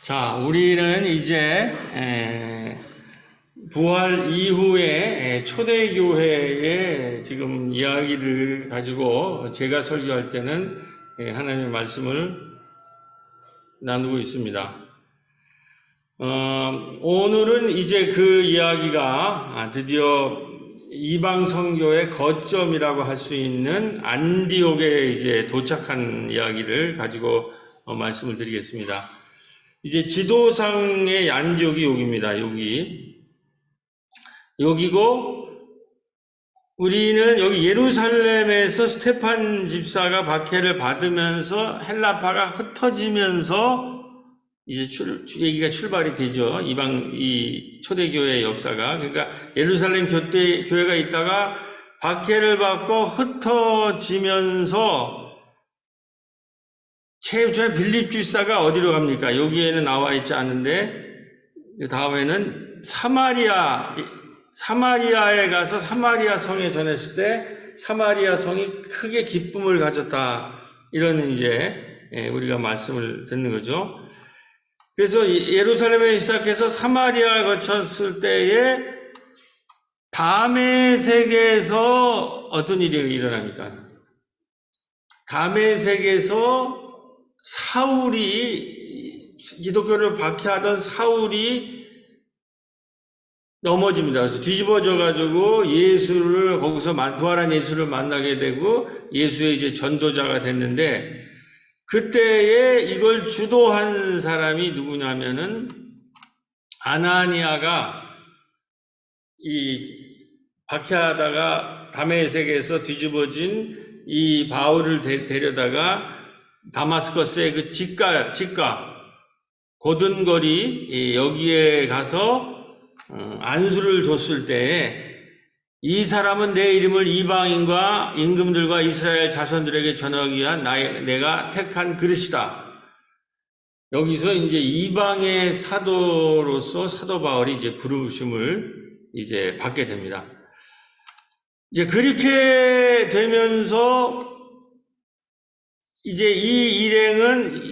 자, 우리는 이제 부활 이후에 초대교회의 지금 이야기를 가지고 제가 설교할 때는 하나님의 말씀을 나누고 있습니다. 오늘은 이제 그 이야기가 드디어 이방 선교의 거점이라고 할 수 있는 안디옥에 이제 도착한 이야기를 가지고 말씀을 드리겠습니다. 이제 지도상의 안디옥이 여기입니다. 여기고, 우리는 여기 예루살렘에서 스테판 집사가 박해를 받으면서 헬라파가 흩어지면서 이제 얘기가 출발이 되죠. 이 초대교회의 역사가. 그러니까 예루살렘 교회가 있다가 박해를 받고 흩어지면서 최초의 빌립 집사가 어디로 갑니까? 여기에는 나와 있지 않은데, 다음에는 사마리아에 가서 사마리아 성에 전했을 때 사마리아 성이 크게 기쁨을 가졌다. 이런 이제 우리가 말씀을 듣는 거죠. 그래서 예루살렘에 시작해서 사마리아를 거쳤을 때에 다메섹에서 어떤 일이 일어납니까? 다메섹에서 기독교를 박해하던 사울이 넘어집니다. 그래서 뒤집어져가지고 거기서 부활한 예수를 만나게 되고 예수의 이제 전도자가 됐는데, 그때에 이걸 주도한 사람이 누구냐면은 아나니아가 박해하다가 다메섹에서 뒤집어진 이 바울을 데려다가 다마스커스의 그 직가 고든거리 여기에 가서 안수를 줬을 때에 이 사람은 내 이름을 이방인과 임금들과 이스라엘 자손들에게 전하기 위한 내가 택한 그릇이다. 여기서 이제 이방의 사도로서 사도 바울이 이제 부르심을 이제 받게 됩니다. 이제 그렇게 되면서 이제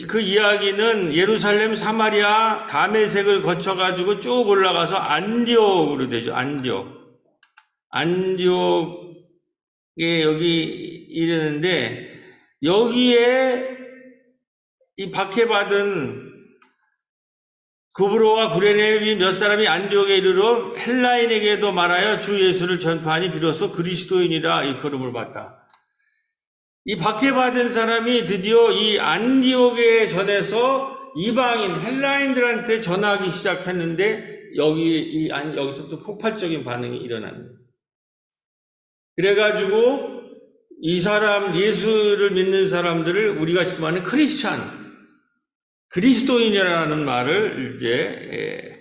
그 이야기는 예루살렘, 사마리아, 다메섹을 거쳐가지고 쭉 올라가서 안디옥으로 되죠. 안디옥에 여기 이르는데, 여기에 이 박해받은 구브로와 구레네 몇 사람이 안디옥에 이르러 헬라인에게도 말하여 주 예수를 전파하니 비로소 그리스도인이라 일컬음을 받다. 이 박해받은 사람이 드디어 이 안디옥에 전해서 이방인 헬라인들한테 전하기 시작했는데, 여기서부터 폭발적인 반응이 일어납니다. 그래가지고 이 사람, 예수를 믿는 사람들을 우리가 지금 하는 그리스도인이라는 말을 이제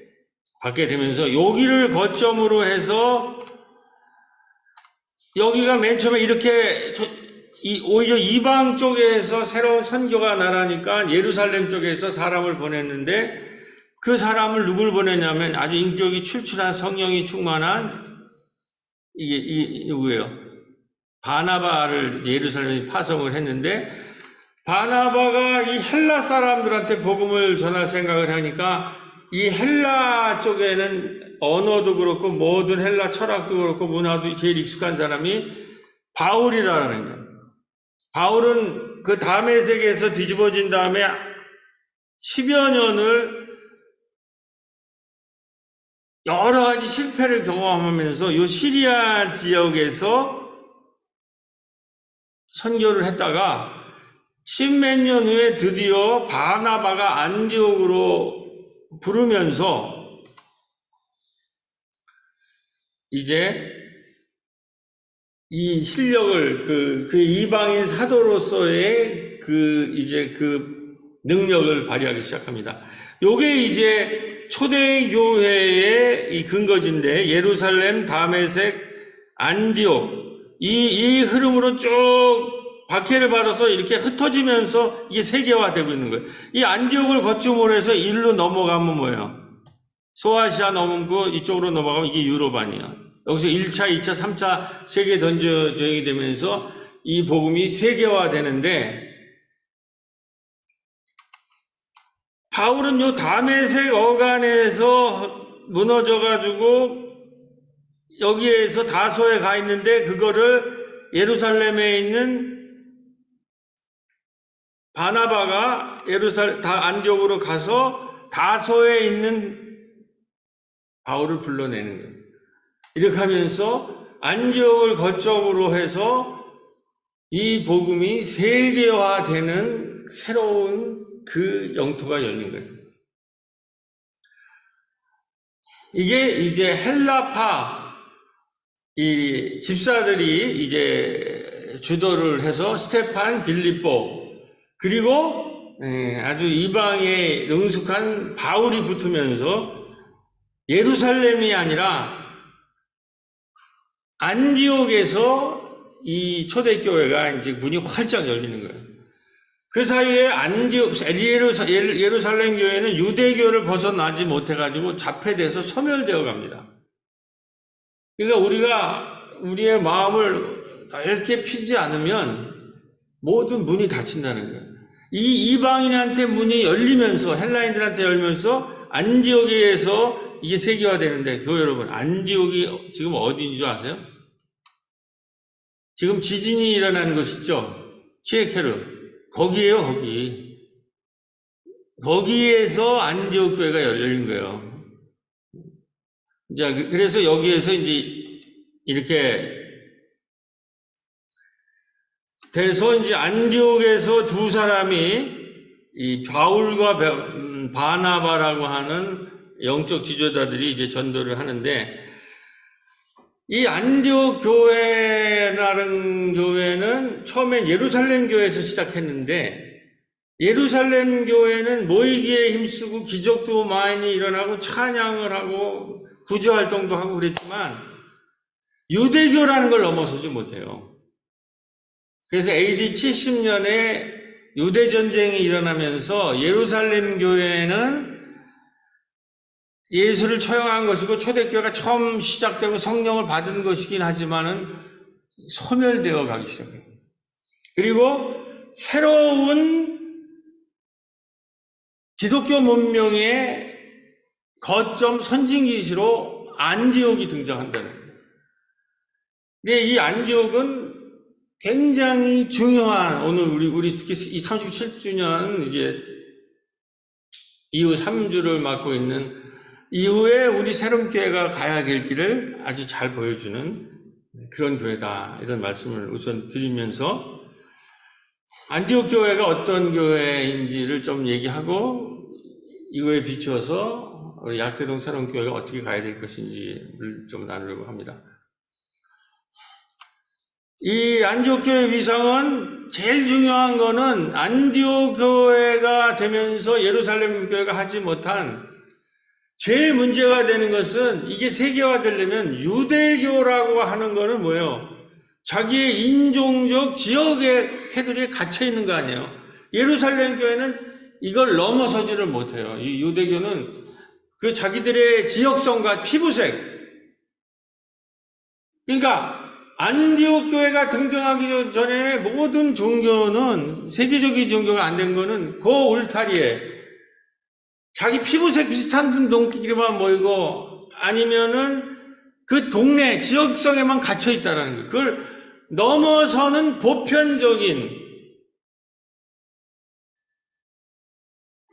받게 되면서, 여기를 거점으로 해서 여기가 맨 처음에 이렇게 오히려 이방 쪽에서 새로운 선교가 나라니까 예루살렘 쪽에서 사람을 보냈는데, 그 사람을 누굴 보냈냐면 아주 인격이 출출한 성령이 충만한 누구예요? 바나바를 예루살렘에 파송을 했는데, 바나바가 이 헬라 사람들한테 복음을 전할 생각을 하니까 이 헬라 쪽에는 언어도 그렇고 모든 헬라 철학도 그렇고 문화도 제일 익숙한 사람이 바울이라는 거예요. 바울은 그 다메섹에서 뒤집어진 다음에 10여 년을 여러 가지 실패를 경험하면서 이 시리아 지역에서 선교를 했다가 십몇 년 후에 드디어 바나바가 안디옥으로 부르면서 이제 이 실력을 그 이방인 사도로서의 그 능력을 발휘하기 시작합니다. 요게 이제 초대교회의 이 근거지인데, 예루살렘, 다메섹, 안디옥 이 흐름으로 쭉 박해를 받아서 이렇게 흩어지면서 이게 세계화되고 있는 거예요. 이 안디옥을 거점으로 해서 일로 넘어가면 뭐예요? 소아시아 넘고 이쪽으로 넘어가면 이게 유럽아니에요. 여기서 1차, 2차, 3차 세계 전쟁이 되면서 이 복음이 세계화되는데, 바울은 요 다메섹 어간에서 무너져가지고 여기에서 다소에 가 있는데 그거를 예루살렘에 있는 바나바가 안디옥으로 가서 다소에 있는 바울을 불러내는 거예요. 이렇게 하면서 안디옥을 거점으로 해서 이 복음이 세계화되는 새로운 그 영토가 열린 거예요. 이게 이제 헬라파 이 집사들이 이제 주도를 해서 스테판, 빌립보 그리고 아주 이방에 능숙한 바울이 붙으면서 예루살렘이 아니라 안디옥에서 이 초대교회가 이제 문이 활짝 열리는 거예요. 그 사이에 예루살렘 교회는 유대교를 벗어나지 못해가지고 자폐돼서 소멸되어 갑니다. 그러니까 우리가 우리의 마음을 넓게 피지 않으면 모든 문이 닫힌다는 거예요. 이 이방인한테 문이 열리면서 헬라인들한테 열면서 안디옥에서 이게 세계화되는데 교회 여러분, 안디옥이 지금 어디인 줄 아세요? 지금 지진이 일어나는 곳이죠. 키에케르. 거기에요, 거기. 거기에서 안디옥 교회가 열린 거예요. 자, 그래서 여기에서 이제 이렇게 돼서 이제 안디옥에서 두 사람이 이 바울과 바나바라고 하는 영적 지도자들이 이제 전도를 하는데 이 안디옥 교회라는 교회는 처음엔 예루살렘 교회에서 시작했는데 예루살렘 교회는 모이기에 힘쓰고 기적도 많이 일어나고 찬양을 하고 구제활동도 하고 그랬지만 유대교라는 걸 넘어서지 못해요. 그래서 AD 70년에 유대전쟁이 일어나면서 예루살렘 교회는 예수를 처형한 것이고 초대교회가 처음 시작되고 성령을 받은 것이긴 하지만은 소멸되어 가기 시작해요. 그리고 새로운 기독교 문명의 거점 선진기시로 안디옥이 등장한다는 거예요. 근데 이 안디옥은 굉장히 중요한 오늘 우리 특히 이 37주년 이제 이후 3주를 맡고 있는 이후에 우리 새롬교회가 가야 될 길을 아주 잘 보여주는 그런 교회다. 이런 말씀을 우선 드리면서 안디옥 교회가 어떤 교회인지를 좀 얘기하고 이거에 비추어서 우리 약대동 새롬교회가 어떻게 가야 될 것인지를 좀 나누려고 합니다. 이 안디옥 교회 위상은 제일 중요한 거는 안디옥 교회가 되면서 예루살렘 교회가 하지 못한 제일 문제가 되는 것은 이게 세계화되려면 유대교라고 하는 거는 뭐예요? 자기의 인종적 지역의 테두리에 갇혀 있는 거 아니에요? 예루살렘 교회는 이걸 넘어서지를 못해요. 이 유대교는 그 자기들의 지역성과 피부색. 그러니까 안디옥 교회가 등장하기 전에 모든 종교는 세계적인 종교가 안 된 거는 그 울타리에 자기 피부색 비슷한 동끼리만 모이고 아니면은 그 동네 지역성에만 갇혀 있다라는 거예요. 그걸 넘어서는 보편적인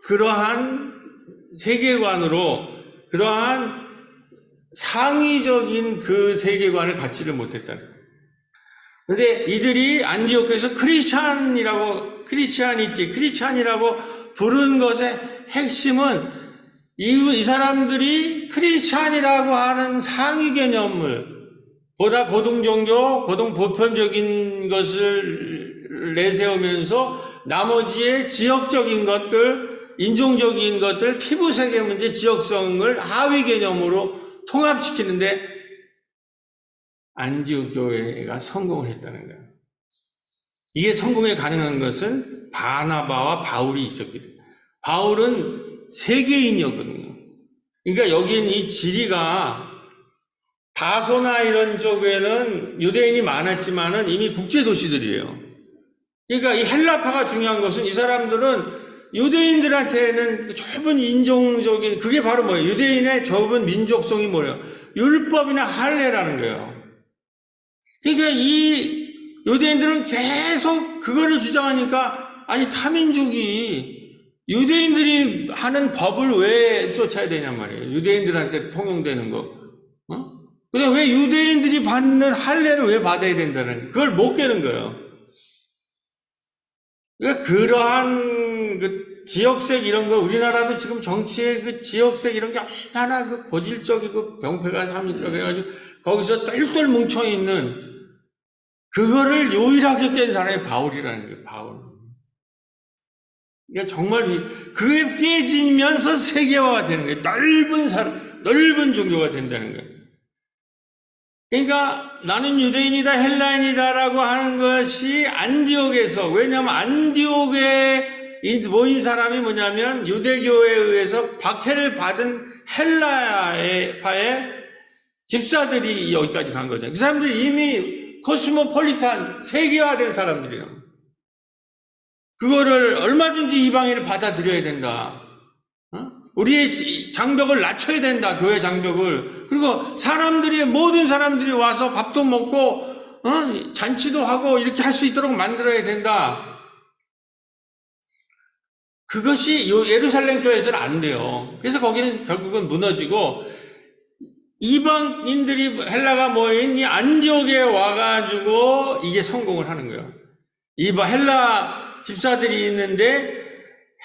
그러한 세계관으로 그러한 상위적인 그 세계관을 갖지를 못했다는 거예요. 근데 이들이 안디옥에서 크리스찬이라고 부른 것의 핵심은 이 사람들이 크리스찬이라고 하는 상위 개념을 보다 고등종교, 고등보편적인 것을 내세우면서 나머지의 지역적인 것들, 인종적인 것들, 피부색의 문제, 지역성을 하위 개념으로 통합시키는데 안디옥 교회가 성공을 했다는 거예요. 이게 성공에 가능한 것은 바나바와 바울이 있었기 때문에. 바울은 세계인이었거든요. 그러니까 여긴 이 지리가 다소나 이런 쪽에는 유대인이 많았지만은 이미 국제도시들이에요. 그러니까 이 헬라파가 중요한 것은 이 사람들은 유대인들한테는 그 좁은 인종적인, 그게 바로 뭐예요? 유대인의 좁은 민족성이 뭐예요? 율법이나 할례라는 거예요. 그러니까 이 유대인들은 계속 그거를 주장하니까, 아니, 타민족이 유대인들이 하는 법을 왜 쫓아야 되냔 말이에요. 유대인들한테 통용되는 거. 그냥 왜 유대인들이 받는 할례를 왜 받아야 된다는 거예요. 그걸 못 깨는 거예요. 그러니까 그러한 그 지역색 이런 거, 우리나라도 지금 정치의 그 지역색 이런 게 얼마나 그 고질적이고 병폐가 합니까? 그래가지고 거기서 똘똘 뭉쳐있는 그거를 유일하게 깬 사람이 바울이라는 거예요, 바울. 그러니까 정말 그게 깨지면서 세계화가 되는 거예요. 넓은 종교가 된다는 거예요. 그러니까 나는 유대인이다, 헬라인이다라고 하는 것이 안디옥에서, 왜냐하면 안디옥에 모인 사람이 뭐냐면 유대교에 의해서 박해를 받은 헬라파의 집사들이 여기까지 간 거죠. 그 사람들이 이미 코스모폴리탄, 세계화된 사람들이에요. 그거를 얼마든지 이방인을 받아들여야 된다. 우리의 장벽을 낮춰야 된다. 교회 장벽을. 그리고 모든 사람들이 와서 밥도 먹고 잔치도 하고 이렇게 할 수 있도록 만들어야 된다. 그것이 예루살렘 교회에서는 안 돼요. 그래서 거기는 결국은 무너지고 이방인들이 헬라가 모인 이 안디옥에 와가지고 이게 성공을 하는 거예요. 헬라 집사들이 있는데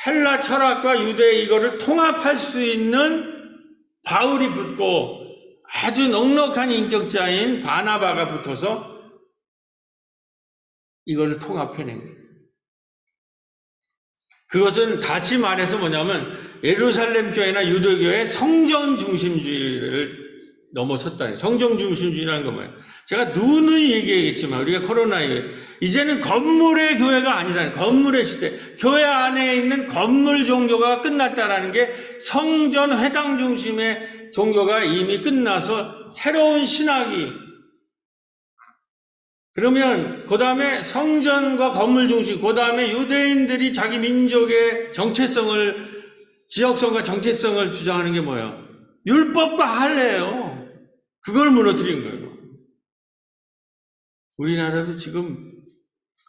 헬라 철학과 유대 이거를 통합할 수 있는 바울이 붙고 아주 넉넉한 인격자인 바나바가 붙어서 이거를 통합해낸 거예요. 그것은 다시 말해서 뭐냐면 예루살렘 교회나 유대교의 성전 중심주의를 넘어섰다. 성전 중심주의라는 건 뭐예요? 제가 누누이 얘기하겠지만 우리가 코로나19에 이제는 건물의 교회가 아니라는, 건물의 시대, 교회 안에 있는 건물 종교가 끝났다라는 게 성전 회당 중심의 종교가 이미 끝나서 새로운 신학이, 그러면 그 다음에 성전과 건물 중심, 그 다음에 유대인들이 자기 민족의 정체성을, 지역성과 정체성을 주장하는 게 뭐예요? 율법과 할례예요. 그걸 무너뜨린 거예요. 우리나라도 지금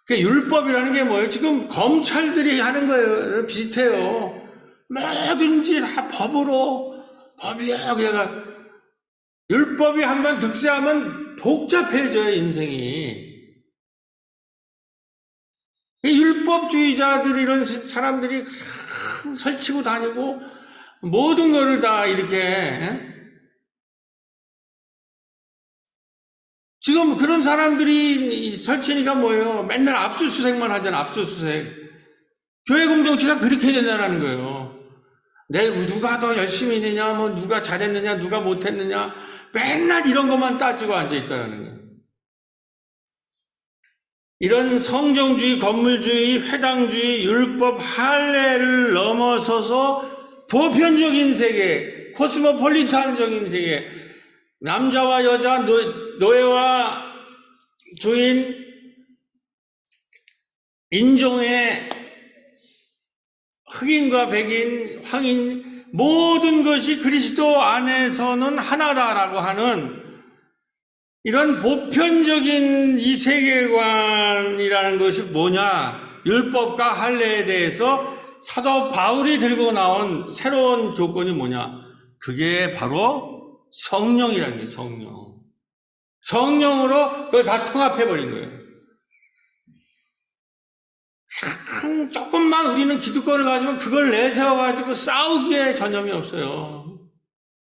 율법이라는 게 뭐예요? 지금 검찰들이 하는 거예요. 비슷해요. 뭐든지 다 법이야. 그냥 율법이 한번 득세하면 복잡해져요, 인생이. 율법주의자들 이런 사람들이 설치고 다니고 모든 거를 다 이렇게 지금 그런 사람들이 설치니까 뭐예요? 맨날 압수수색만 하잖아, 압수수색. 교회 공동체가 그렇게 된다는 거예요. 누가 더 열심히 했느냐, 누가 잘했느냐, 누가 못했느냐, 맨날 이런 것만 따지고 앉아있다는 거예요. 이런 성정주의, 건물주의, 회당주의, 율법, 할례를 넘어서서 보편적인 세계, 코스모폴리탄적인 세계, 남자와 여자, 노예와 주인, 인종의 흑인과 백인, 황인, 모든 것이 그리스도 안에서는 하나다라고 하는 이런 보편적인 이 세계관이라는 것이 뭐냐? 율법과 할례에 대해서 사도 바울이 들고 나온 새로운 조건이 뭐냐? 그게 바로 성령이라는 게 성령. 성령으로 그걸 다 통합해버린 거예요. 조금만 우리는 기득권을 가지면 그걸 내세워가지고 싸우기에 전념이 없어요.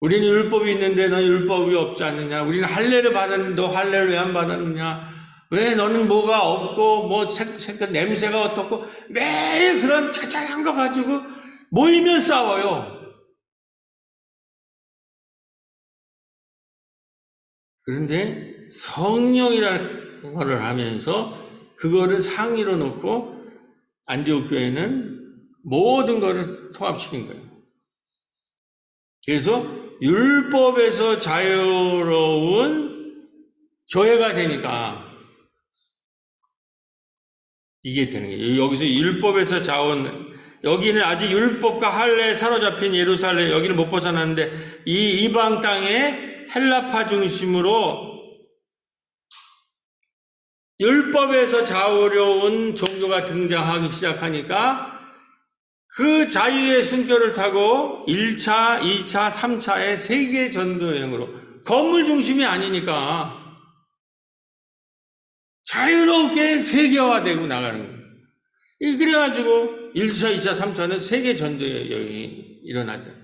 우리는 율법이 있는데 너 율법이 없지 않느냐? 우리는 할례를 받았는데 너 할례를 왜 안 받았느냐? 왜 너는 뭐가 없고 냄새가 어떻고 매일 그런 자잘한 거 가지고 모이면 싸워요. 그런데 성령이라는 거를 하면서 그거를 상위로 놓고 안디옥 교회는 모든 거를 통합시킨 거예요. 그래서 율법에서 자유로운 교회가 되니까 이게 되는 거예요. 여기서 율법에서 여기는 아직 율법과 할례에 사로잡힌 예루살렘, 여기는 못 벗어났는데 이 이방 땅에 헬라파 중심으로 율법에서 자유로운 종교가 등장하기 시작하니까 그 자유의 숨결을 타고 1차, 2차, 3차의 세계 전도 여행으로, 건물 중심이 아니니까 자유롭게 세계화되고 나가는 거예요. 그래가지고 1차, 2차, 3차는 세계 전도 여행이 일어났다.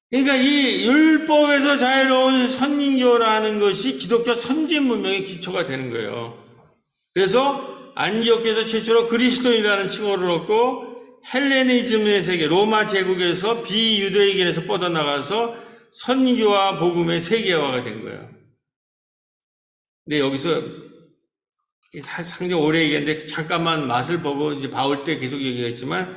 그러니까 이 율법에서 자유로운 선교라는 것이 기독교 선진 문명의 기초가 되는 거예요. 그래서 안디옥에서 최초로 그리스도인이라는 칭호를 얻고 헬레니즘의 세계, 로마 제국에서 비유대인에서 뻗어나가서 선교와 복음의 세계화가 된 거예요. 근데 여기서 상당히 오래 얘기했는데 잠깐만 맛을 보고 이제 바울 때 계속 얘기했지만,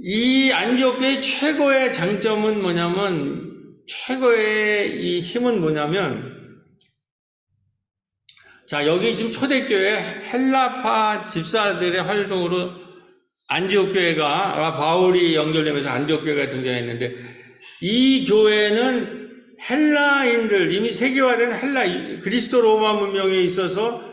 이 안디옥의 최고의 장점은 뭐냐면, 최고의 이 힘은 뭐냐면, 자, 여기 지금 초대교회 헬라파 집사들의 활동으로 안디옥 교회가, 바울이 연결되면서 안디옥 교회가 등장했는데, 이 교회는 헬라인들, 이미 세계화된 그리스도 로마 문명에 있어서,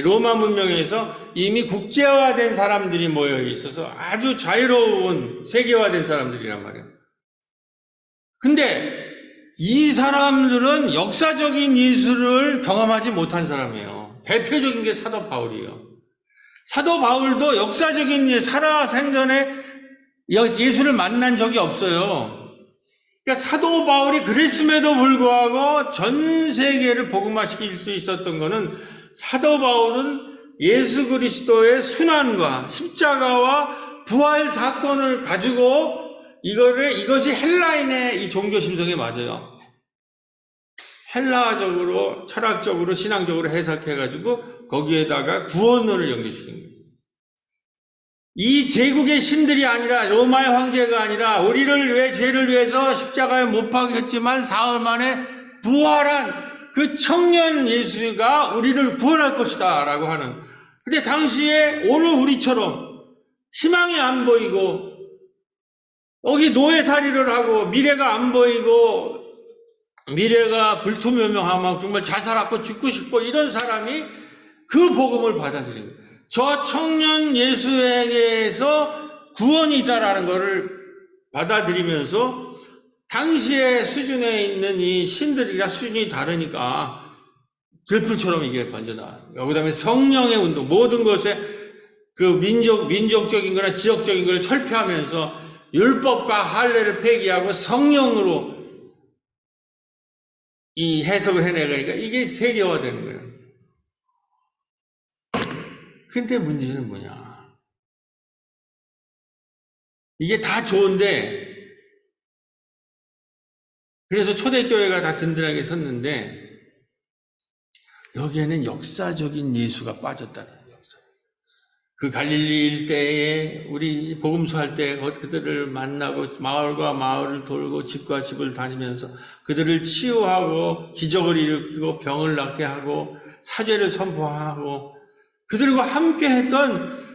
로마 문명에서 이미 국제화된 사람들이 모여 있어서 아주 자유로운 세계화된 사람들이란 말이에요. 근데 이 사람들은 역사적인 예수를 경험하지 못한 사람이에요. 대표적인 게 사도 바울이에요. 사도 바울도 역사적인 살아생전에 예수를 만난 적이 없어요. 그러니까 사도 바울이 그랬음에도 불구하고 전 세계를 복음화시킬 수 있었던 거는, 사도 바울은 예수 그리스도의 순환과 십자가와 부활 사건을 가지고 이것이 헬라인의 이 종교 심성에 맞아요. 헬라적으로, 철학적으로, 신앙적으로 해석해가지고 거기에다가 구원론을 연결시킨 거예요. 이 제국의 신들이 아니라, 로마의 황제가 아니라, 우리를 왜 죄를 위해서 십자가에 못 박혔지만 사흘 만에 부활한 그 청년 예수가 우리를 구원할 것이다 라고 하는. 근데 당시에 오늘 우리처럼 희망이 안 보이고, 여기 노예살이를 하고 미래가 안 보이고 미래가 불투명하면 정말 자살하고 죽고 싶고 이런 사람이 그 복음을 받아들인 거예요. 저 청년 예수에게서 구원이 있다라는 것을 받아들이면서, 당시의 수준에 있는 이 신들이랑 수준이 다르니까 들풀처럼 이게 번져나와요. 그 다음에 성령의 운동, 모든 것에 그 민족적인 거나 지역적인 걸 철폐하면서 율법과 할례를 폐기하고 성령으로 이 해석을 해내니까 이게 세계화되는 거예요. 근데 문제는 뭐냐? 이게 다 좋은데, 그래서 초대교회가 다 든든하게 섰는데, 여기에는 역사적인 예수가 빠졌다는 거예요. 그 갈릴리 일대에 우리 복음서 할 때 그들을 만나고 마을과 마을을 돌고 집과 집을 다니면서 그들을 치유하고 기적을 일으키고 병을 낫게 하고 사죄를 선포하고 그들과 함께 했던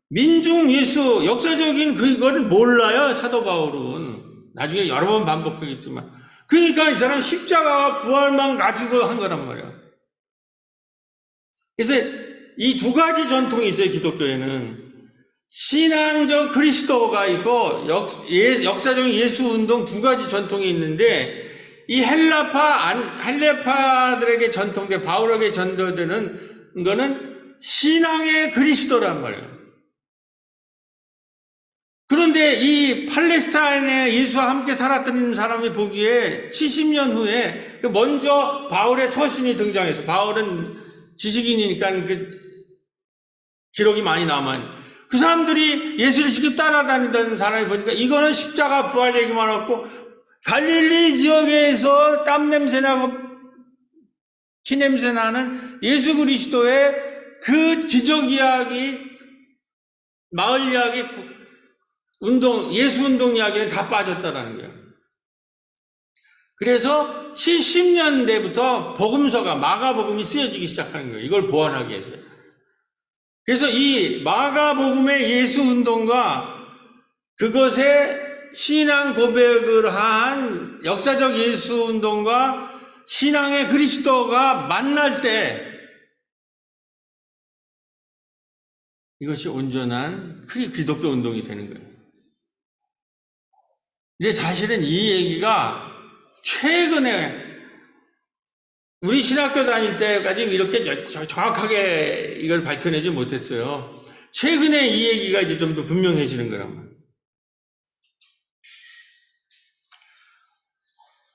민중 예수, 역사적인 그거를 몰라요, 사도 바울은. 나중에 여러 번 반복하겠지만. 그러니까 이 사람 십자가와 부활만 가지고 한 거란 말이에요. 그래서 이 두 가지 전통이 있어요, 기독교에는. 신앙적 그리스도가 있고 역사적인 예수 운동 두 가지 전통이 있는데, 이 헬라파들에게 전통돼 바울에게 전도되는 거는 신앙의 그리스도란 말이에요. 그런데 이 팔레스타인에 예수와 함께 살았던 사람이 보기에 70년 후에 먼저 바울의 처신이 등장해서, 바울은 지식인이니까 그 기록이 많이 남아요. 그 사람들이 예수를 직접 따라다니던 사람이 보니까 이거는 십자가 부활 얘기만 하고, 갈릴리 지역에서 땀냄새 나고 피냄새 나는 예수 그리스도의 그 기적 이야기, 마을 이야기, 예수 운동 이야기는 다 빠졌다라는 거예요. 그래서 70년대부터 복음서가, 마가복음이 쓰여지기 시작하는 거예요. 이걸 보완하기 위해서. 그래서 이 마가복음의 예수 운동과 그것에 신앙 고백을 한 역사적 예수 운동과 신앙의 그리스도가 만날 때 이것이 온전한 기독교 운동이 되는 거예요. 근데 사실은 이 얘기가 최근에 우리 신학교 다닐 때까지 이렇게 정확하게 이걸 밝혀내지 못했어요. 최근에 이 얘기가 이제 좀 더 분명해지는 거란 말이에요.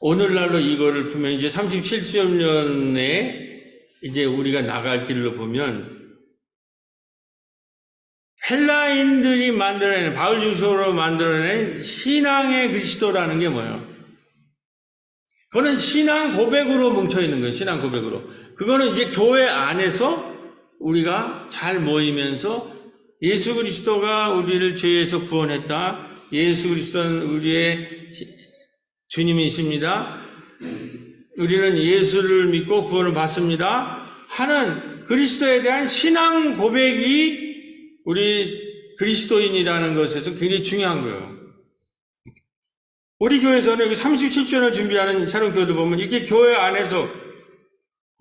오늘날로 이거를 보면 이제 37주년에 이제 우리가 나갈 길로 보면 헬라인들이 만들어낸, 바울 중심으로 만들어낸 신앙의 그리스도라는 게 뭐예요? 그거는 신앙 고백으로 뭉쳐있는 거예요. 신앙 고백으로. 그거는 이제 교회 안에서 우리가 잘 모이면서 예수 그리스도가 우리를 죄에서 구원했다. 예수 그리스도는 우리의 주님이십니다. 우리는 예수를 믿고 구원을 받습니다. 하는 그리스도에 대한 신앙 고백이 우리 그리스도인이라는 것에서 굉장히 중요한 거예요. 우리 교회에서는 37주년을 준비하는 새로운 교회들 보면 이게 교회 안에서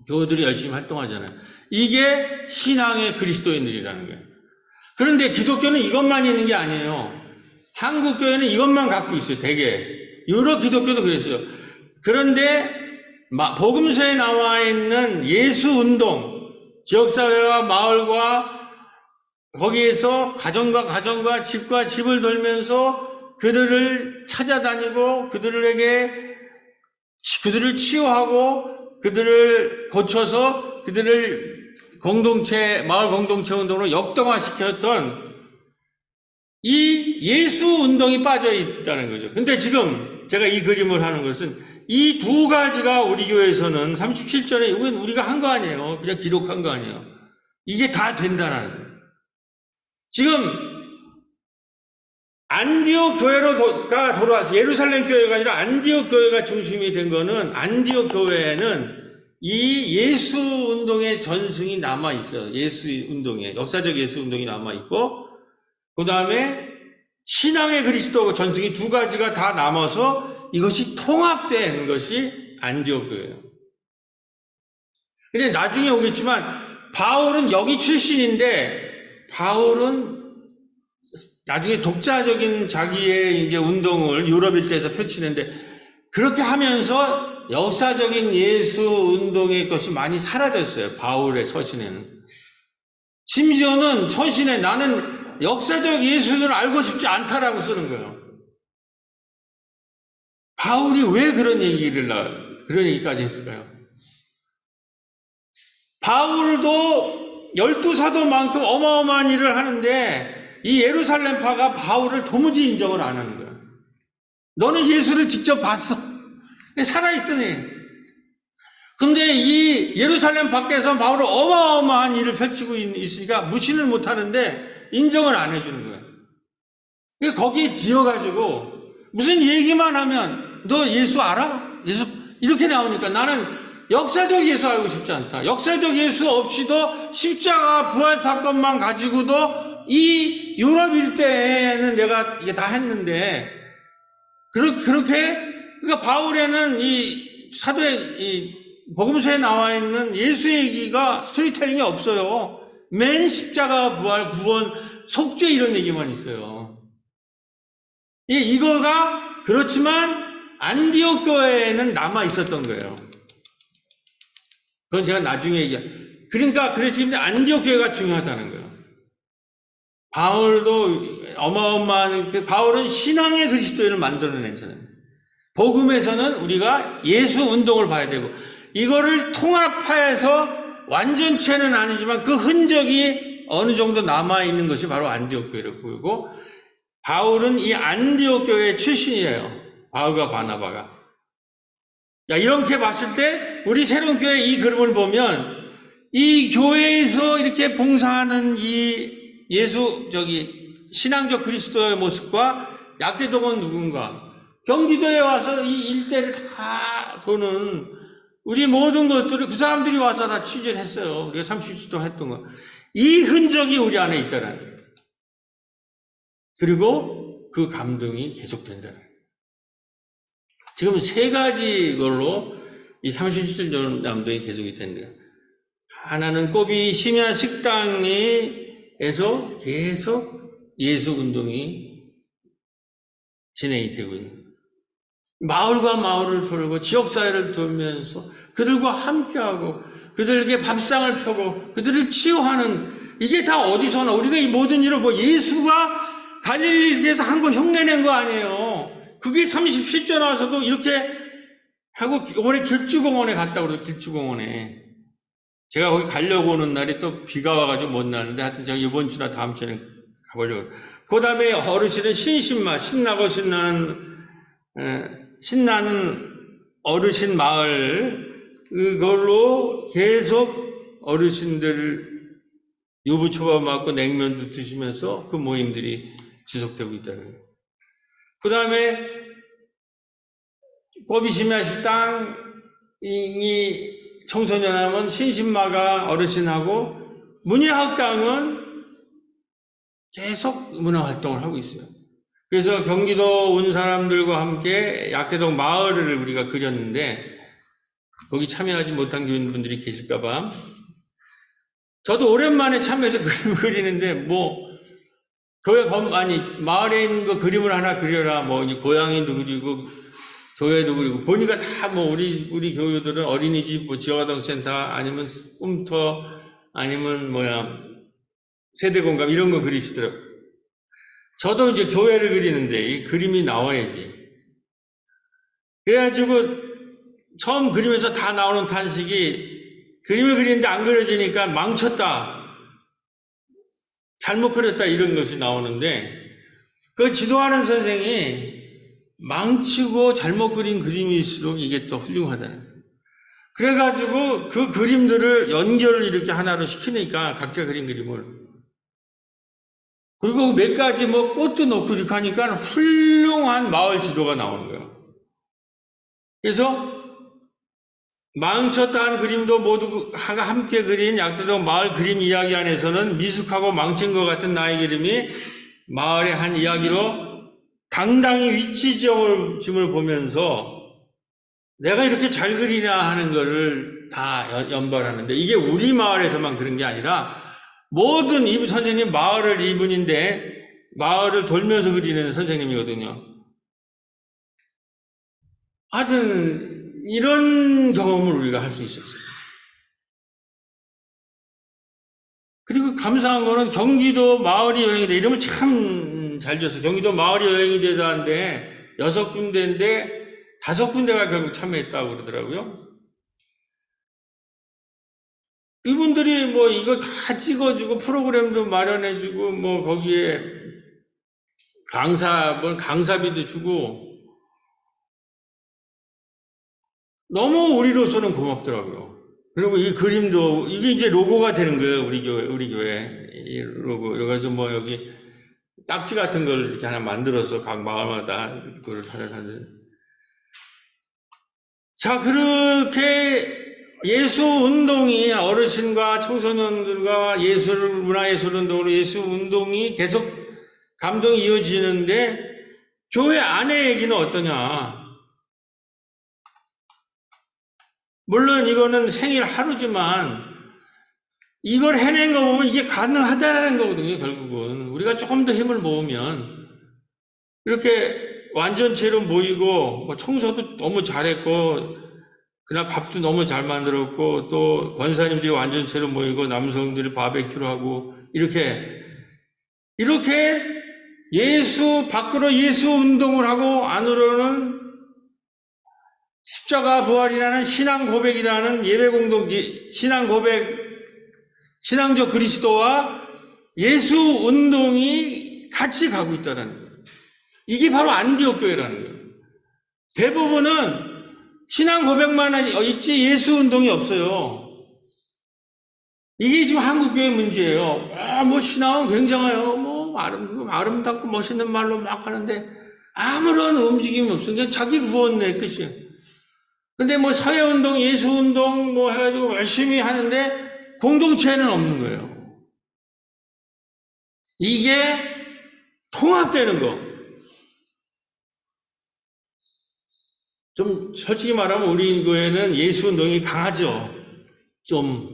교회들이 열심히 활동하잖아요. 이게 신앙의 그리스도인들이라는 거예요. 그런데 기독교는 이것만 있는 게 아니에요. 한국 교회는 이것만 갖고 있어요. 대개 유럽 기독교도 그랬어요. 그런데 복음서에 나와 있는 예수 운동, 지역사회와 마을과 거기에서 가정과 집과 집을 돌면서 그들을 찾아다니고 그들을 치유하고 그들을 고쳐서 그들을 마을 공동체 운동으로 역동화시켰던 이 예수 운동이 빠져 있다는 거죠. 근데 지금 제가 이 그림을 하는 것은 이 두 가지가 우리 교회에서는 37전에 이건 우리가 한 거 아니에요. 그냥 기록한 거 아니에요. 이게 다 된다는 거예요. 지금 안디옥 교회가 돌아와서 예루살렘 교회가 아니라 안디옥 교회가 중심이 된 거는 안디옥 교회에는 이 예수 운동의 전승이 남아 있어요. 예수 운동에 역사적 예수 운동이 남아 있고 그 다음에 신앙의 그리스도 전승이 두 가지가 다 남아서 이것이 통합되는 것이 안디옥 교회예요. 근데 나중에 오겠지만 바울은 여기 출신인데 바울은 나중에 독자적인 자기의 이제 운동을 유럽 일대에서 펼치는데 그렇게 하면서 역사적인 예수 운동의 것이 많이 사라졌어요. 바울의 서신에는. 심지어는 서신에 나는 역사적 예수를 알고 싶지 않다라고 쓰는 거예요. 바울이 왜 그런 얘기까지 했을까요? 바울도 12사도만큼 어마어마한 일을 하는데 이 예루살렘파가 바울을 도무지 인정을 안 하는 거야. 너는 예수를 직접 봤어. 살아있으니. 근데 이 예루살렘 밖에서 바울은 어마어마한 일을 펼치고 있으니까 무신을 못 하는데 인정을 안 해주는 거야. 거기에 지어가지고 무슨 얘기만 하면 너 예수 알아? 예수 이렇게 나오니까 나는 역사적 예수 알고 싶지 않다. 역사적 예수 없이도 십자가 부활 사건만 가지고도 이 유럽 일대에는 내가 이게 다 했는데 그러니까 바울에는 이 복음서에 나와 있는 예수 얘기가 스토리텔링이 없어요. 맨 십자가 부활 구원 속죄 이런 얘기만 있어요. 이거가 그렇지만 안디옥 교회에는 남아 있었던 거예요. 그건 제가 나중에 그러니까 그래서 안디옥 교회가 중요하다는 거예요. 바울도 어마어마한 바울은 신앙의 그리스도인을 만들어내잖아요. 복음에서는 우리가 예수 운동을 봐야 되고 이거를 통합해서 완전체는 아니지만 그 흔적이 어느 정도 남아 있는 것이 바로 안디옥 교회라고 보이고 바울은 이 안디옥 교회 출신이에요. 바울과 바나바가. 자, 이렇게 봤을 때 우리 새로운 교회 이 그림을 보면 이 교회에서 이렇게 봉사하는 이 신앙적 그리스도의 모습과 약대동은 누군가 경기도에 와서 이 일대를 다 도는 우리 모든 것들을 그 사람들이 와서 다 취재를 했어요. 우리가 30주 동안 했던 거. 이 흔적이 우리 안에 있다는 거예요. 그리고 그 감동이 계속된다는 거예요. 지금 세 가지 걸로 이 37년 남동이 계속이 된대요. 하나는 꼬비 심야 식당에서 계속 예수 운동이 진행이 되고 있는 거예요. 마을과 마을을 돌고 지역사회를 돌면서 그들과 함께하고 그들에게 밥상을 펴고 그들을 치유하는, 이게 다 어디서 나? 우리가 이 모든 일을 뭐 예수가 갈릴리에서 한 거 흉내낸 거 아니에요. 그게 37조 나와서도 이렇게 하고, 이번에 길주공원에 갔다 그래요. 길주공원에 제가 거기 가려고 오는 날이 또 비가 와가지고 못 나는데, 하여튼 제가 이번 주나 다음 주에 가보려고. 그 다음에 어르신은 신나고 신나는 어르신 마을, 그걸로 계속 어르신들 유부초밥 먹고 냉면도 드시면서 그 모임들이 지속되고 있다는 거예요. 그 다음에 꼬비심야 식당, 이 청소년하면 신신마가 어르신하고, 문예학당은 계속 문화활동을 하고 있어요. 그래서 경기도 온 사람들과 함께 약대동 마을을 우리가 그렸는데, 거기 참여하지 못한 교인분들이 계실까봐 저도 오랜만에 참여해서 그림을 그리는데, 교회 마을에 있는 거 그림을 하나 그려라, 고양이도 그리고 교회도 그리고, 보니까 다 우리 교우들은 어린이집, 지역아동센터, 아니면 꿈터, 아니면 세대공감 이런 거 그리시더라고요. 저도 이제 교회를 그리는데 이 그림이 나와야지. 그래가지고 처음 그리면서 다 나오는 탄식이, 그림을 그리는데 안 그려지니까 망쳤다, 잘못 그렸다, 이런 것이 나오는데, 그 지도하는 선생이 망치고 잘못 그린 그림일수록 이게 또 훌륭하다는 거예요. 그래가지고 그 그림들을 연결을 이렇게 하나로 시키니까, 각자 그린 그림을, 그리고 몇 가지 꽃도 넣고 이렇게 하니까 훌륭한 마을 지도가 나오는 거예요. 그래서 망쳤다 한 그림도 모두 함께 그린 약대동 마을 그림 이야기 안에서는 미숙하고 망친 것 같은 나의 그림이 마을의 한 이야기로 당당히 위치 지음을 보면서 내가 이렇게 잘 그리냐 하는 거를 다 연발하는데, 이게 우리 마을에서만 그런 게 아니라 모든 이분 선생님, 마을을 이분인데 마을을 돌면서 그리는 선생님이거든요. 하여튼 이런 경험을 우리가 할 수 있었어요. 그리고 감사한 거는 경기도 마을이 여행이 돼, 이름을 참 잘 지었어요. 경기도 마을이 여행이 되다는데 6군데인데 5군데가 결국 참여했다고 그러더라고요. 이분들이 이거 다 찍어주고 프로그램도 마련해주고 거기에 강사비도 주고, 너무 우리로서는 고맙더라고요. 그리고 이 그림도, 이게 이제 로고가 되는 거예요. 우리 교회. 이 로고. 그래서 여기 딱지 같은 걸 이렇게 하나 만들어서 각 마을마다 그걸 하는. 자, 그렇게 예수 운동이, 어르신과 청소년들과 문화예술 운동으로 예수 운동이 계속 감동이 이어지는데, 교회 안의 얘기는 어떠냐? 물론 이거는 생일 하루지만 이걸 해낸 거 보면 이게 가능하다는 거거든요. 결국은 우리가 조금 더 힘을 모으면 이렇게 완전체로 모이고, 청소도 너무 잘했고, 그날 밥도 너무 잘 만들었고, 또 권사님들이 완전체로 모이고 남성들이 바베큐를 하고, 이렇게 예수 밖으로 예수 운동을 하고 안으로는 십자가 부활이라는 신앙 고백이라는 예배 공동체, 신앙 고백, 신앙적 그리스도와 예수 운동이 같이 가고 있다는 거예요. 이게 바로 안디옥 교회라는 거예요. 대부분은 신앙 고백만 있지 예수 운동이 없어요. 이게 지금 한국 교회 문제예요. 신앙은 굉장해요. 아름답고 멋있는 말로 막 하는데 아무런 움직임이 없어요. 그냥 자기 구원의 끝이에요. 근데 사회운동, 예수운동 해가지고 열심히 하는데 공동체는 없는 거예요. 이게 통합되는 거. 좀 솔직히 말하면 우리 교회는 예수 운동이 강하죠. 좀.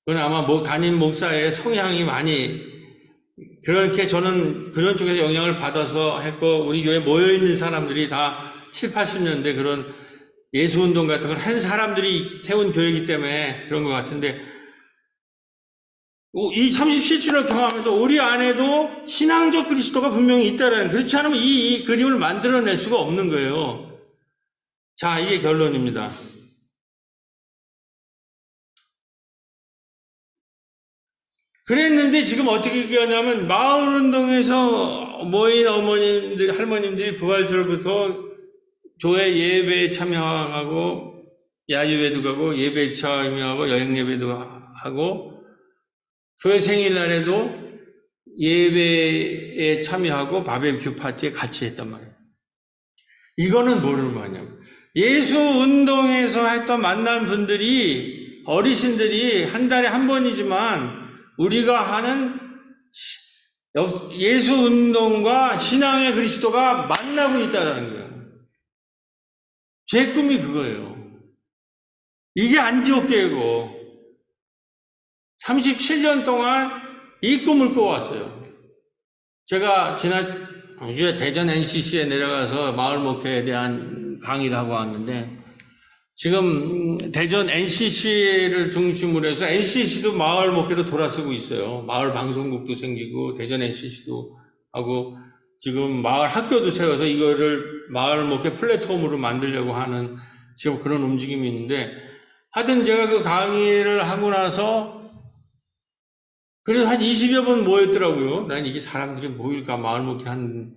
그건 아마 담임 목사의 성향이 많이 그렇게 저는 그런 쪽에서 영향을 받아서 했고 우리 교회에 모여있는 사람들이 다 7, 80년대 그런 예수운동 같은 걸 한 사람들이 세운 교회이기 때문에 그런 것 같은데 이 37주를 경험하면서 우리 안에도 신앙적 그리스도가 분명히 있다라는 그렇지 않으면 이 그림을 만들어낼 수가 없는 거예요. 자, 이게 결론입니다. 그랬는데 지금 어떻게 얘기하냐면 마을운동에서 모인 어머님들, 할머님들이 부활절부터 교회 예배에 참여하고 야유회도 가고 예배 참여하고 여행예배도 하고 교회 생일날에도 예배에 참여하고 바베큐 파티에 같이 했단 말이에요. 이거는 뭐를 말하냐면 예수 운동에서 했던 만난 분들이 어르신들이 한 달에 한 번이지만 우리가 하는 예수 운동과 신앙의 그리스도가 만나고 있다는 거예요. 제 꿈이 그거예요. 이게 안디옥교회고 37년 동안 이 꿈을 꿔왔어요. 제가 지난주에 대전 NCC에 내려가서 마을 목회에 대한 강의를 하고 왔는데 지금 대전 NCC를 중심으로 해서 NCC도 마을 목회로 돌아서고 있어요. 마을 방송국도 생기고 대전 NCC도 하고 지금 마을 학교도 세워서 이거를 마을 목회 플랫폼으로 만들려고 하는 지금 그런 움직임이 있는데 하여튼 제가 그 강의를 하고 나서 그래서 한 20여 번 모였더라고요. 난 이게 사람들이 모일까 마을 목회 하는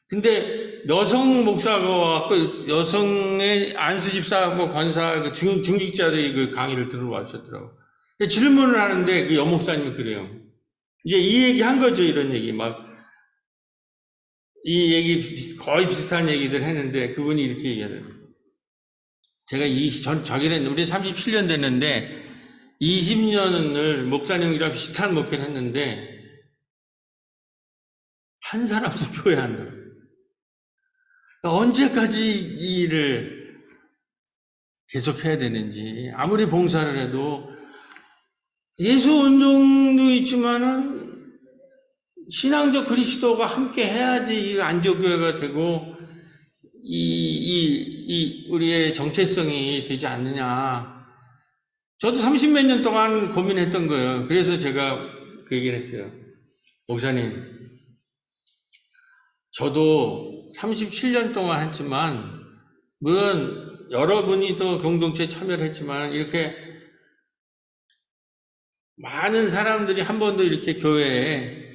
근데 여성 목사가 왔고 여성의 안수 집사 뭐 권사 그 중직자들이 그 강의를 들으러 와주셨더라고. 질문을 하는데 그 여목사님이 그래요. 이제 이 얘기 한 거죠. 이런 얘기 막 이 얘기 거의 비슷한 얘기들 했는데 그분이 이렇게 얘기하더라고요. 제가 저기는 우리 37년 됐는데 20년을 목사님이랑 비슷한 목회를 했는데 한 사람도 교회 안 들어요. 언제까지 이 일을 계속해야 되는지 아무리 봉사를 해도 예수 운동도 있지만은 신앙적 그리스도가 함께 해야지 이 안디옥 교회가 되고 우리의 정체성이 되지 않느냐. 저도 30몇 년 동안 고민했던 거예요. 그래서 제가 그 얘기를 했어요. 목사님, 저도 37년 동안 했지만 물론 여러분이 또 공동체에 참여를 했지만 이렇게 많은 사람들이 한 번도 이렇게 교회에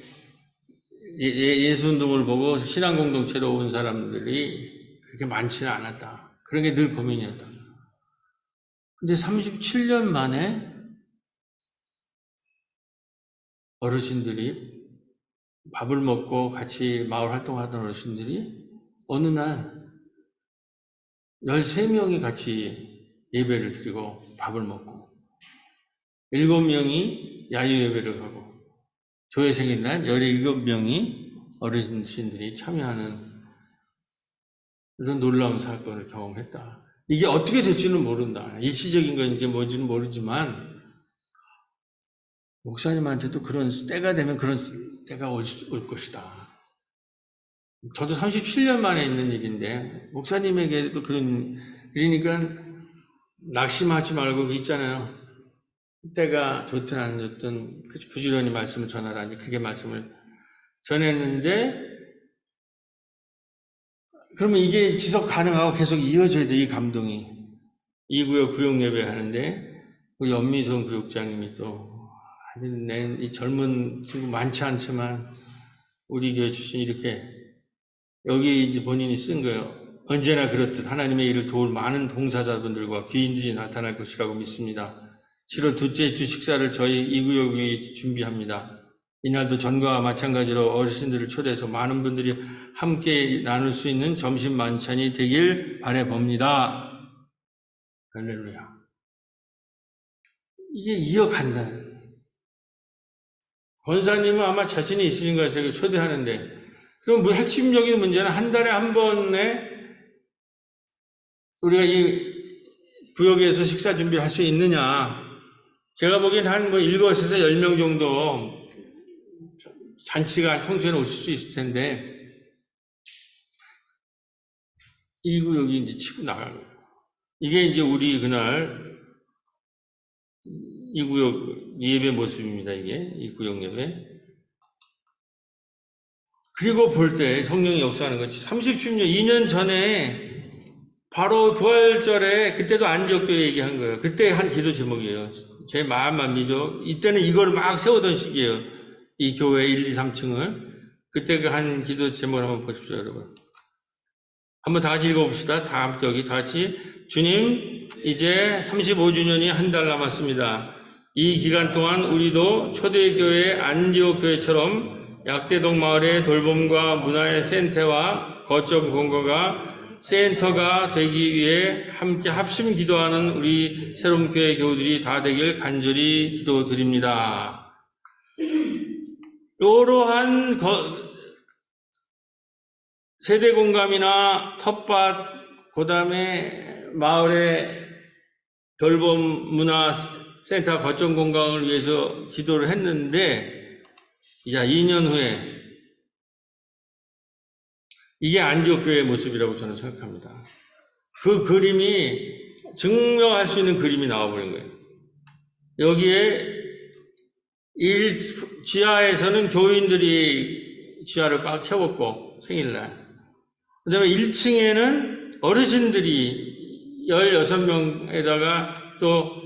예수운동을 보고 신앙공동체로 온 사람들이 그렇게 많지는 않았다. 그런 게 늘 고민이었다. 근데 37년 만에 어르신들이 밥을 먹고 같이 마을 활동하던 어르신들이 어느 날 13명이 같이 예배를 드리고 밥을 먹고 7명이 야유 예배를 하고 교회 생일날 17명이 어르신들이 참여하는 이런 놀라운 사건을 경험했다. 이게 어떻게 될지는 모른다. 일시적인 건지 뭔지는 모르지만 목사님한테도 그런 때가 되면 그런 때가 올 것이다. 저도 37년 만에 있는 일인데 목사님에게도 그러니까 낙심하지 말고 있잖아요. 때가 좋든 안 좋든 부지런히 말씀을 전하라니 그게 말씀을 전했는데 그러면 이게 지속 가능하고 계속 이어져야 돼. 이 감동이. 이 구역 구역 예배 하는데 우리 연미성 구역장님이 또 이 젊은 친구 많지 않지만 우리 교회 출신 이렇게 여기 이제 본인이 쓴 거예요. 언제나 그렇듯 하나님의 일을 도울 많은 봉사자분들과 귀인들이 나타날 것이라고 믿습니다. 7월 둘째 주 식사를 저희 이 구역이 준비합니다. 이날도 전과 마찬가지로 어르신들을 초대해서 많은 분들이 함께 나눌 수 있는 점심 만찬이 되길 바라봅니다. 할렐루야. 이게 이어간다. 권사님은 아마 자신이 있으신 거예요. 제가 초대하는데. 그럼 뭐 핵심적인 문제는 한 달에 한 번에 우리가 이 구역에서 식사 준비를 할 수 있느냐. 제가 보기엔 한 뭐 7에서 10명 정도 잔치가 평소에는 오실 수 있을 텐데, 이 구역이 이제 치고 나가는 거예요. 이게 이제 우리 그날 이 구역 예배 모습입니다. 이게 이 구역 예배. 그리고 볼 때 성령이 역사하는 거지. 30주년 2년 전에 바로 부활절에 그때도 안디옥교회 얘기한 거예요. 그때 한 기도 제목이에요. 제 마음만 믿어. 이때는 이걸 막 세우던 시기예요. 이 교회 1, 2, 3층을. 그때 그 한 기도 제목을 한번 보십시오, 여러분. 한번 다 같이 읽어봅시다. 다 함께 여기 다 같이. 주님, 이제 35주년이 한 달 남았습니다. 이 기간 동안 우리도 초대교회 안디옥 교회처럼 약대동 마을의 돌봄과 문화의 센터와 거점 공고가 센터가 되기 위해 함께 합심 기도하는 우리 새로운 교회 교우들이 다 되길 간절히 기도드립니다. 이러한 세대 공감이나 텃밭, 그 다음에 마을의 돌봄 문화 센터 거점 공간을 위해서 기도를 했는데, 이제 2년 후에 이게 안디옥 교회의 모습이라고 저는 생각합니다. 그 그림이 증명할 수 있는 그림이 나와버린 거예요. 여기에 지하에서는 교인들이 지하를 꽉 채웠고, 생일날. 그 다음에 1층에는 어르신들이 16명에다가 또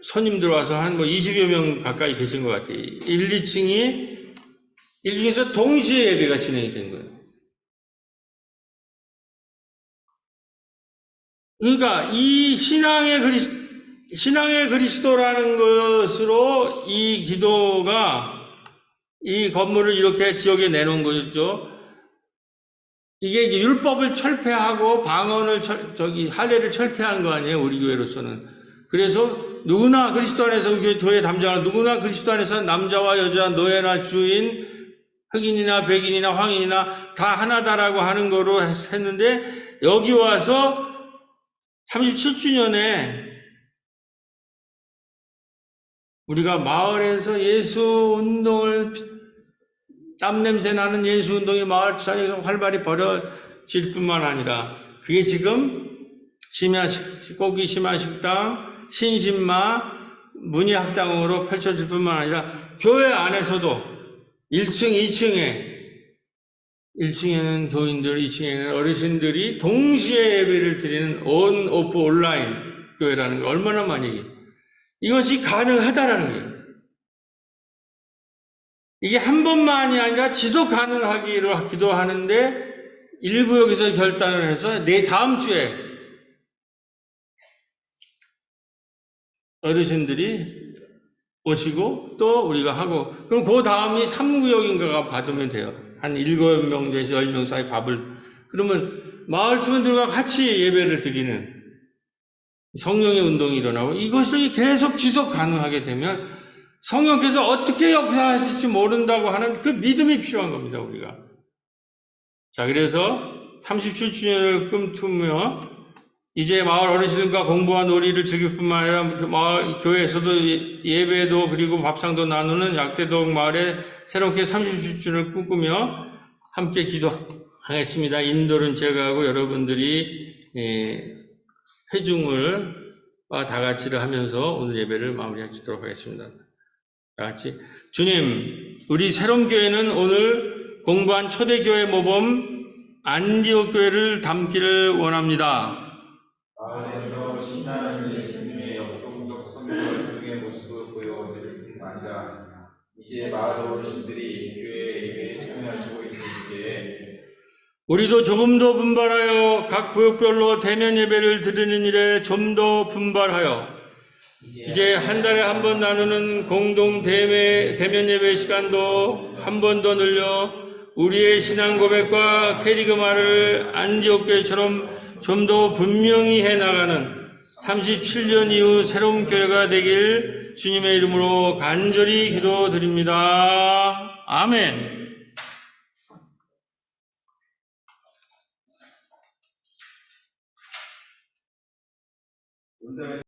손님들 와서 한 뭐 20여 명 가까이 계신 것 같아요. 1층에서 동시에 예배가 진행이 된 거예요. 그러니까 이 신앙의 그리스도라는 것으로 이 기도가 이 건물을 이렇게 지역에 내놓은 거죠. 이게 이제 율법을 철폐하고 방언을 할례를 철폐한 거 아니에요, 우리 교회로서는. 그래서 누구나 그리스도 안에서 교회 담장은 누구나 그리스도 안에서 남자와 여자, 노예나 주인, 흑인이나 백인이나 황인이나 다 하나다라고 하는 거로 했는데, 여기 와서 37주년에 우리가 마을에서 예수 운동을, 땀냄새 나는 예수 운동이 마을 지상에서 활발히 벌어질 뿐만 아니라, 그게 지금 고기 심야식당, 신신마, 문예학당으로 펼쳐질 뿐만 아니라 교회 안에서도 1층, 1층에는 교인들, 2층에는 어르신들이 동시에 예배를 드리는 온, 오프, 온라인 교회라는 거 얼마나 많이 얘기해요. 이것이 가능하다라는 거예요. 이게 한 번만이 아니라 지속 가능하기로 기도하는데, 일구역에서 결단을 해서 다음 주에 어르신들이 오시고 또 우리가 하고, 그럼 그 다음이 3구역인가가 받으면 돼요. 한 7명에서 10명 사이 밥을. 그러면 마을 주민들과 같이 예배를 드리는 성령의 운동이 일어나고, 이것이 계속 지속 가능하게 되면 성령께서 어떻게 역사하실지 모른다고 하는 그 믿음이 필요한 겁니다, 우리가. 자, 그래서 37주년을 꿈투며 이제 마을 어르신들과 공부와 놀이를 즐길 뿐만 아니라 마을 교회에서도 예배도 그리고 밥상도 나누는 약대동 마을에 새롭게 37주년을 꿈꾸며 함께 기도하겠습니다. 인도는 제가 하고 여러분들이 회중을 다 같이를 하면서 오늘 예배를 마무리하도록 하겠습니다. 다 같이. 주님, 우리 새로운 교회는 오늘 공부한 초대교회 모범 안디옥 교회를 담기를 원합니다. 마을에서 신나는 예수님의 역동적 성령의 모습을 보여드릴 뿐만 아니라 이제 마을 어르신들이 교회 예배에 참여하시고 있는 시기에 우리도 조금 더 분발하여 각 구역별로 대면 예배를 드리는 일에 좀 더 분발하여 이제 한 달에 한 번 나누는 공동 대면 예배 시간도 한 번 더 늘려 우리의 신앙 고백과 캐리그마를 안디옥 교회처럼 좀 더 분명히 해나가는 37년 이후 새로운 교회가 되길 주님의 이름으로 간절히 기도드립니다. 아멘.